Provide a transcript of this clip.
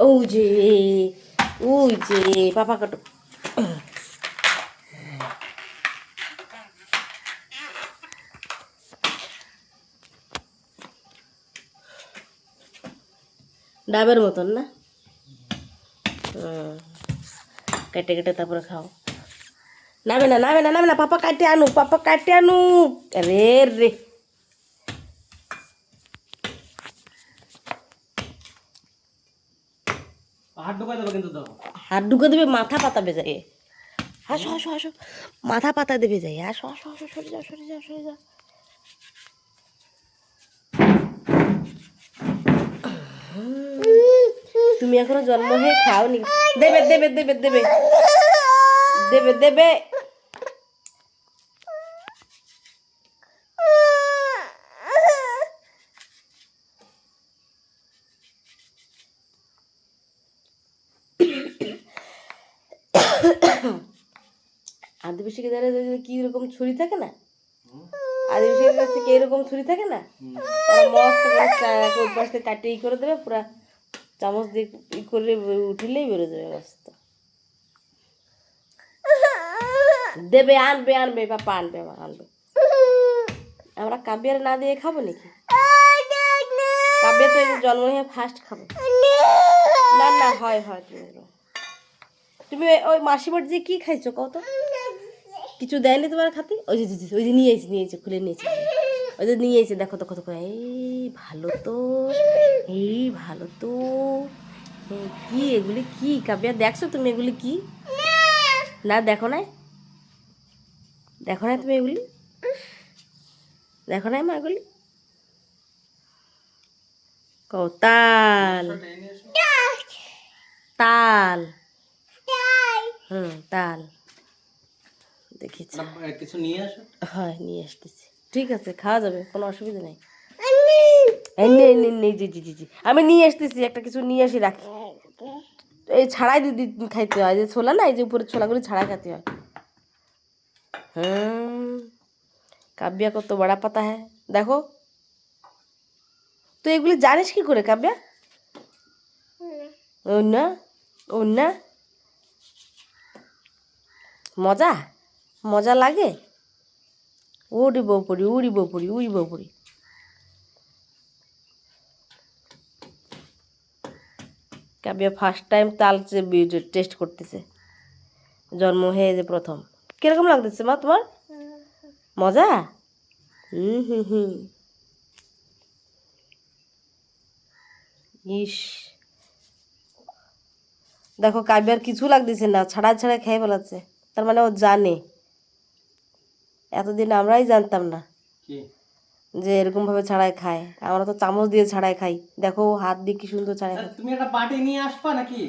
ওই যে ওই যে পাপা কাটো। ডাবের মতন না? কেটে কেটে তারপরে খাও। নামে না নামে না নামে না, পাপা কাটে আনু, পাপা কাটে আনু। রে রে হাত ঢুকে দেবে, মাথা পাতাবে যাই। আসো আসো আসো, মাথা পাতা দেবে যাই। আসো আসো আসো, সরে যাও সরে যাও সরে যাও। তুমি এখনো জন্ম হয়ে খাওনি। দেবে দেবে দেবে দেবে দেবে দেবে। আদিবাসীকে দ্বারা কি রকম ছুরি থাকে না, আদিবাসীর কাছে কি এরকম ছুরি থাকে না, ওরা মস্ত করে ওই পাশ থেকে কাটে ই করে দেবে, পুরা চামচ দিয়ে ই করে উঠিলেই বেরো যাবে মস্ত। দেবে, আনবে আনবে, পাপা আনবে, আমার আনবে। আমরা কাব্যের না দিয়ে খাবো নাকি? কাব্যে তো জন্ম হয়ে ফার্স্ট খাবো। না না, হয় হয়, তুমি ওই মাসিমার যে কি খাইছো কত? কিছু দেয়নি তোমার খাতে? ওই যে ওই যে নিয়ে এসে খুলে নিয়েছে, ওই যে নিয়ে এসে দেখো তো কত করে। এই ভালো তো, এই ভালো তো। কি এগুলি কি কাব্যা, দেখছো তুমি এগুলি কি? না দেখো না, দেখো না তুমি এগুলি, দেখো না মা এগুলি। তাল তাল, তাল দেখেছি। কিছু নিয়ে আসো। হ্যাঁ নিয়ে আসতেছি, ঠিক আছে খাওয়া যাবে, কোনো অসুবিধা নেই। আমি নিয়ে আসতেছি, একটা কিছু নিয়ে আসি, রাখি। এই ছাড়াই দিদি খাইতে হয়, যে ছোলা না, এই যে উপরে ছোলাগুলি ছাড়াই খাতে হয়। কাব্যা কত বড়া পাতা হ্যাঁ, দেখো তুই এগুলি জানিস কি করে কাব্যা? ও না, ও না, মজা মজা লাগে। উড়ি বৌপড়ি উড়ি বৌপড়ি উড়ি বৌপড়ি। কাব্যা ফার্স্ট টাইম তাল টেস্ট করতেছে, জন্ম হয়ে যে প্রথম। কিরকম লাগতেছে মা তোমার? মজা। ইস, দেখো কাব্যার কিছু লাগতেছে না, ছাড়া ছাড়া খেয়ে ফেলাচ্ছে। তার মানে ও জানে, এতদিন আমরাই জানতাম না যে এরকম ভাবে ছাড়াই খায়। আমরা তো চামচ দিয়ে ছাড়াই খাই, দেখো হাত দিয়ে কি সুন্দর ছাড়াই খাই। তুমি একটা বাটি নিয়ে আসবা নাকি?